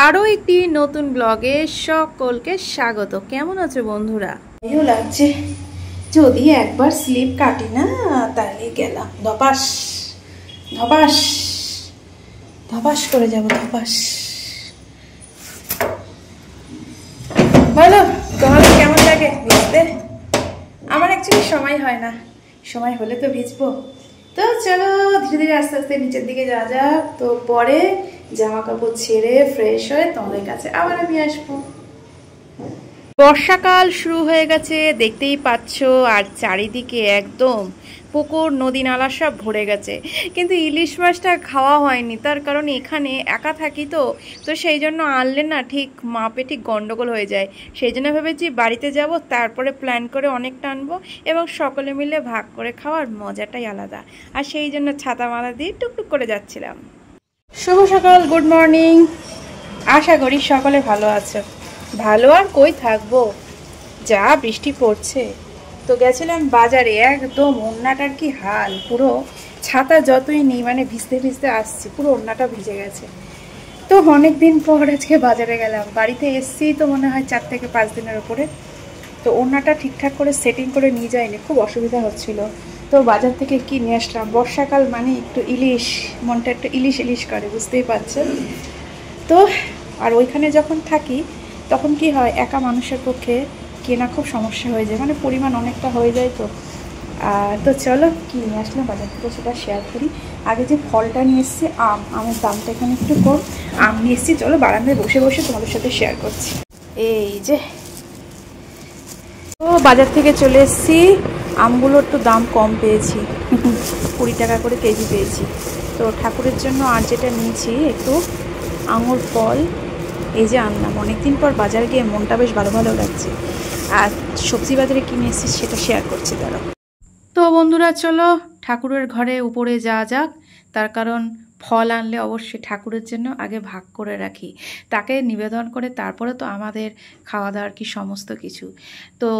আরো একটি নতুন ব্লগে সকলকে স্বাগত। কেমন আছো বন্ধুরা? ভালো লাগছে, যদি একবার স্লিপ কাটি না তাহলে গেলাম ধপাস ধপাস ধপাস করে যাব। ধপাস বলো, তোমাদের কেমন লাগে ভিজতে? আমার অ্যাকচুয়ালি সময় হয় না, সময় হলে তো ভিজবো। তো চলো ধীরে ধীরে আস্তে আস্তে নিচের দিকে যাওয়া যাক। তো পরে জামা কাপড় ছেড়ে ফ্রেশ হয়ে তোমাদের কাছে আবার আমি আসবো। বর্ষাকাল শুরু হয়ে গেছে, দেখতেই পাচ্ছ, আর চারিদিকে একদম পুকুর নদী নালা সব ভরে গেছে। কিন্তু ইলিশ মাছটা খাওয়া হয়নি, তার কারণ এখানে একা থাকি তো সেই জন্য আনলে না ঠিক মাপে ঠিক গন্ডগোল হয়ে যায়। সেই জন্য ভেবেছি বাড়িতে যাব, তারপরে প্ল্যান করে অনেকটা আনবো এবং সকলে মিলে ভাগ করে খাওয়ার মজাটাই আলাদা। আর সেই জন্য ছাতা মালা দিয়ে টুকটুক করে যাচ্ছিলাম। শুভ সকাল, গুড মর্নিং। আশা করি সকলে ভালো আছো। ভালো আর কই থাকবো, যা বৃষ্টি পড়ছে। তো গেছিলাম বাজারে, একদম ওড়নাটার কি হাল, পুরো ছাতা যতই নেই মানে ভিজতে ভিজতে আসছি, পুরো ওড়নাটা ভিজে গেছে। তো অনেক দিন পর আজকে বাজারে গেলাম, বাড়িতে এসছি তো মনে হয় 4 থেকে 5 দিনের ওপরে। তো ওড়নাটা ঠিকঠাক করে সেটিং করে নিয়ে যায়নি, খুব অসুবিধা হচ্ছিল। তো বাজার থেকে কি নিয়ে আসলাম, বর্ষাকাল মানে একটু ইলিশ, মনটা একটু ইলিশ ইলিশ করে, বুঝতেই পারছেন তো। আর ওইখানে যখন থাকি তখন কি হয়, একা মানুষের পক্ষে কেনা খুব সমস্যা হয়ে যায়, মানে পরিমাণ অনেকটা হয়ে যায়। তো চলো কি নিয়ে আসলাম বাজার থেকে সেটা শেয়ার করি। আগে যে ফলটা নিয়ে এসেছি, আমের দামটা এখানে একটু কম, আম নিয়ে এসেছি। চলো বারান্দায় বসে বসে তোমাদের সাথে শেয়ার করছি। এই যে তো বাজার থেকে চলে এসেছি, আমগুলোর তো দাম কম পেয়েছি, 20 টাকা করে কেজি পেয়েছি। তো ঠাকুরের জন্য আর যেটা নিয়েছি একটু আঙুর ফল, এই যে আনলাম। অনেকদিন পর বাজার গিয়ে মনটা বেশ ভালো ভালো লাগছে। আর সবজি বাজারে কিনে এসেছি সেটা শেয়ার করছি দাঁড়াও। তো বন্ধুরা চলো ঠাকুরের ঘরে উপরে যাওয়া যাক। তার কারণ ফল আনলে অবশ্যই ঠাকুরের জন্য আগে ভাগ করে রাখি, তাকে নিবেদন করে তারপরে তো আমাদের খাওয়া দাওয়ার কি সমস্ত কিছু। তো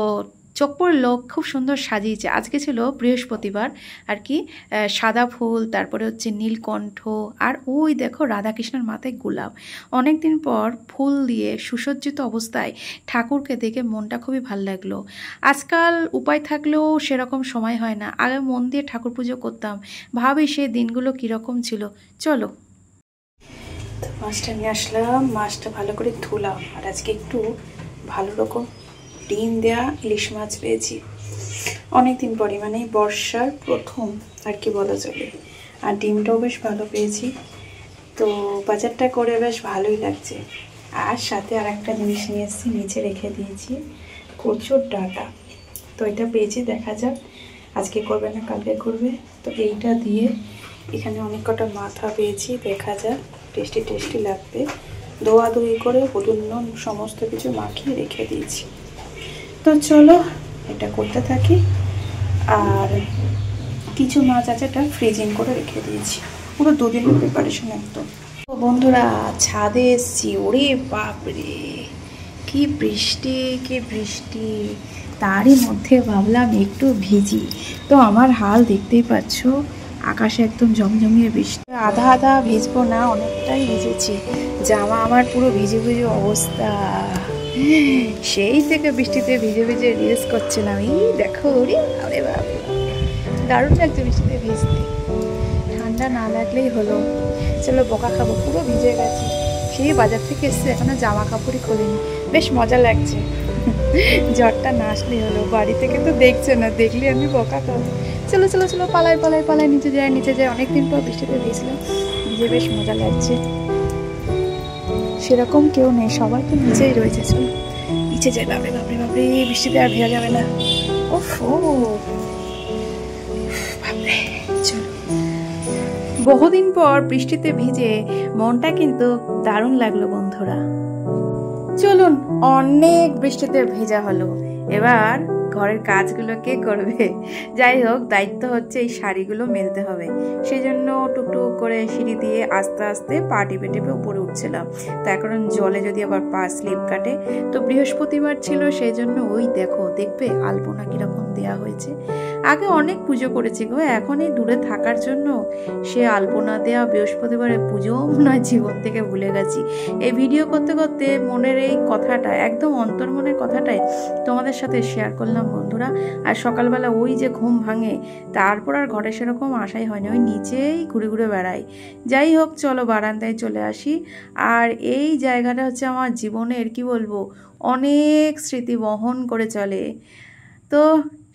চোখ পড়লো খুব সুন্দর সাজিয়েছে। আজকে ছিল বৃহস্পতিবার আর কি, সাদা ফুল, তারপরে হচ্ছে নীলকণ্ঠ, আর ওই দেখো রাধাকৃষ্ণের মাথায় গোলাপ। অনেক দিন পর ফুল দিয়ে সুসজ্জিত অবস্থায় ঠাকুরকে দেখে মনটা খুবই ভালো লাগলো। আজকাল উপায় থাকলেও সেরকম সময় হয় না, আগে মন দিয়ে ঠাকুর পুজো করতাম। ভাবি সেই দিনগুলো কীরকম ছিল। চলো তো মাছটা নিয়ে আসলাম, মাছটা ভালো করে ধুলাম। আর আজকে একটু ভালো রকম ডিম দেয়া ইলিশ মাছ পেয়েছি অনেকদিন পরে, মানে বর্ষার প্রথম আর কি বলা চলে। আর ডিমটাও বেশ ভালো পেয়েছি। তো বাজারটা করে বেশ ভালোই লাগছে। আর সাথে আর একটা জিনিস নিয়ে এসেছি, নিচে রেখে দিয়েছি, কচুর ডাঁটা। তো এটা পেয়েছি, দেখা যাক আজকে করবে না কালকে করবে। তো এইটা দিয়ে এখানে অনেক কটা মাথা পেয়েছি, দেখা যাক টেস্টি টেস্টি লাগবে। ধোয়াধুয়ি করে হলুদ নুন সমস্ত কিছু মাখিয়ে রেখে দিয়েছি। তো চলো এটা করতে থাকি। আর কিছু মাছ আছে, এটা ফ্রিজিং করে রেখে দিয়েছি, পুরো 2 দিনের প্রিপারেশন একদম। তো বন্ধুরা ছাদে এসছি, ওরে বাপরে কি বৃষ্টি কি বৃষ্টি, তারই মধ্যে ভাবলাম একটু ভিজি। তো আমার হাল দেখতেই পাচ্ছ, আকাশে একদম জমজমিয়ে বৃষ্টি। আধা আধা ভিজবো না, অনেকটাই ভিজেছি, জামা আমার পুরো ভিজে ভিজে অবস্থা। সেই থেকে বৃষ্টিতে ভিজে ভিজে রিলস করছিলাম। এই দেখো, আরে বাবা দারুণ লাগছে বৃষ্টিতে ভিজতে, ঠান্ডা না লাগলেই হলো। চলো বকা খাবো, পুরো ভিজে গেছি, সেই বাজার থেকে এসছে, এখনো জামা কাপড়ই খোলেনি, বেশ মজা লাগছে। জ্বরটা না আসলেই হলো, বাড়ি থেকে তো দেখছে না, দেখলে আমি বকা খাবো। চলো চলো চলো পালাই পালাই পালাই, নিচে যায় নিচে যায়। অনেকদিন পর বৃষ্টিতে ভিজলাম, ভিজে বেশ মজা লাগছে। সেরকম কেউ নেই, সবাই তো নিচেই রয়েছে। চলো নিচে যাই। বাপরে বাপরে বাপরে, বৃষ্টিতে আর ভেজা যাবে না। ওফো বাপরে, চলো। বহুদিন পর বৃষ্টিতে ভিজে মনটা কিন্তু দারুণ লাগলো বন্ধুরা। চলুন, অনেক বৃষ্টিতে ভেজা হলো, এবার ঘরের কাজগুলো কে করবে? যাই হোক, দায়িত্ব হচ্ছে এই শাড়িগুলো মেলতে হবে। সেই জন্য টুকটুক করে সিঁড়ি দিয়ে আস্তে আস্তে পা টিপে টিপে উপরে উঠছিলাম। তার কারণ জলে যদি আবার পা স্লিপ কাটে। তো বৃহস্পতিবার ছিল, সেই জন্য ওই দেখো, দেখবে আলপনা কিরকম দেওয়া হয়েছে। আগে অনেক পুজো করেছি গো, এখন এই দূরে থাকার জন্য সে আলপনা দেওয়া বৃহস্পতিবারে পুজোও মনে হয় জীবন থেকে ভুলে গেছি। এই ভিডিও করতে করতে মনের এই কথাটা, একদম অন্তর্মনের কথাটাই তোমাদের সাথে শেয়ার করলাম বন্ধুরা। আর সকালবেলা ওই যে ঘুম ভাঙে, তারপর আর ঘরে সেরকম আসাই হয়নি, ওই নিচেই ঘুরে ঘুরে বেড়াই। যাই হোক, চলো বারান্দায় চলে আসি। আর এই জায়গাটা হচ্ছে আমার জীবনের, কি বলবো, অনেক স্মৃতি বহন করে চলে। তো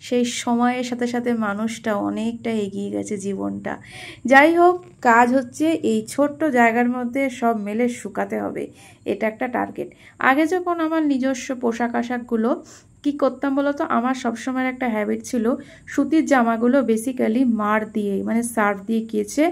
সেই সময়ের সাথে সাথে মানুষটা অনেকটা এগিয়ে গেছে জীবনটা। যাই হোক, কাজ হচ্ছে এই ছোট্ট জায়গার মধ্যে সব মেলে শুকাতে হবে, এটা একটা টার্গেট। আগে যখন আমার নিজস্ব পোশাক আশাকগুলো কি করতাম বলো তো, আমার সবসময় একটা হ্যাবিট ছিল সুতির জামাগুলো বেসিক্যালি মার দিয়ে, মানে সার্ফ দিয়ে কেচে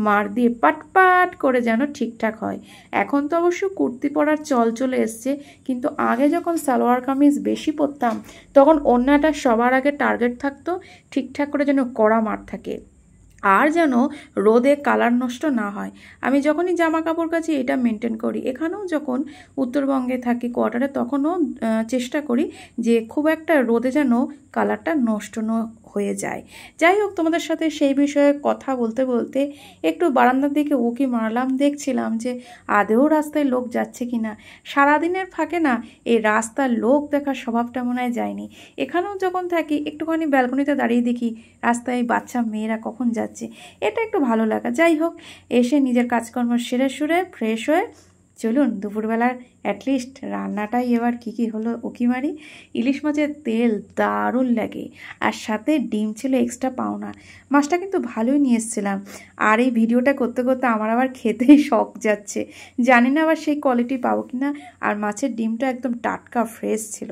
মার দিয়ে পাট করে যেন ঠিকঠাক হয়। এখন তো অবশ্য কুর্তি পরার চল চলে এসছে, কিন্তু আগে যখন সালোয়ার কামিজ বেশি পরতাম তখন ওড়নাটা সবার আগে টার্গেট থাকতো ঠিকঠাক করে যেন কড়া মার থাকে, আর যেন রোদে কালার নষ্ট না হয়। আমি যখনই জামা কাপড় কাচি এটা মেনটেন করি। এখানেও যখন উত্তরবঙ্গে থাকি কোয়ার্টারে, তখনও চেষ্টা করি যে খুব একটা রোদে যেন কালারটা নষ্ট হয়ে যায়। যাই হোক, তোমাদের সাথে সেই বিষয়ে কথা বলতে বলতে একটু বারান্দার দিকে উকি মারলাম, দেখছিলাম যে আদেও রাস্তায় লোক যাচ্ছে কিনা। সারাদিনের ফাঁকে না এই রাস্তার লোক দেখার স্বভাবটা মনে হয় যায়নি। এখানেও যখন থাকি একটুখানি ব্যালকনিতে দাঁড়িয়ে দেখি রাস্তায় বাচ্চা মেয়েরা কখন যাচ্ছে, এটা একটু ভালো লাগা। যাই হোক, এসে নিজের কাজকর্ম সেরে সুরে ফ্রেশ হয়ে চলুন দুপুরবেলার অ্যাটলিস্ট রান্নাটাই এবার কী হলো উকি মারি। ইলিশ মাছের তেল দারুণ লাগে, আর সাথে ডিম ছিল এক্সট্রা পাওনা। মাছটা কিন্তু ভালোই নিয়ে এসেছিলাম। আর এই ভিডিওটা করতে করতে আমার আবার খেতেই শখ যাচ্ছে, জানি না আবার সেই কোয়ালিটি পাবো কি না। আর মাছের ডিমটা একদম টাটকা ফ্রেশ ছিল।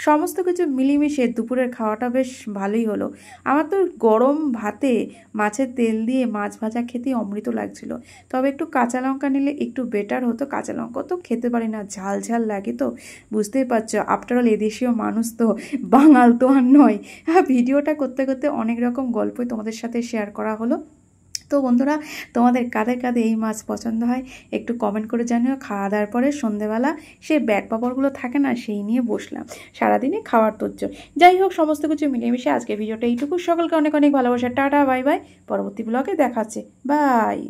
সমস্ত কিছু মিলিমিশে দুপুরের খাওয়াটা বেশ ভালোই হলো। আমার তো গরম ভাতে মাছের তেল দিয়ে মাছ ভাজা খেতে অমৃত লাগছিল। তবে একটু কাঁচা লঙ্কা নিলে একটু বেটার হতো। কাঁচা লঙ্কা তো খেতে পারি না, ঝাল ঝাল লাগে, তো বুঝতেই পারছো আফটার অল এদেশীয় মানুষ তো, বাঙাল তো আর নয়। হ্যাঁ, ভিডিওটা করতে করতে অনেক রকম গল্পই তোমাদের সাথে শেয়ার করা হলো। তো বন্ধুরা, তোমাদের কাদের কাদের এই মাছ পছন্দ হয় একটু কমেন্ট করে জানিও। খাওয়া দাওয়ার পরে সন্ধেবেলা সেই ব্যাট পাপড়গুলো থাকে না, সেই নিয়ে বসলাম, সারাদিনে খাওয়ার তোজ্য। যাই হোক, সমস্ত কিছু মিলেমিশে আজকে ভিডিওটা এইটুকু। সকলকে অনেক অনেক ভালোবাসা, টাটা বাই বাই। পরবর্তী ব্লগে দেখাচ্ছে, বাই।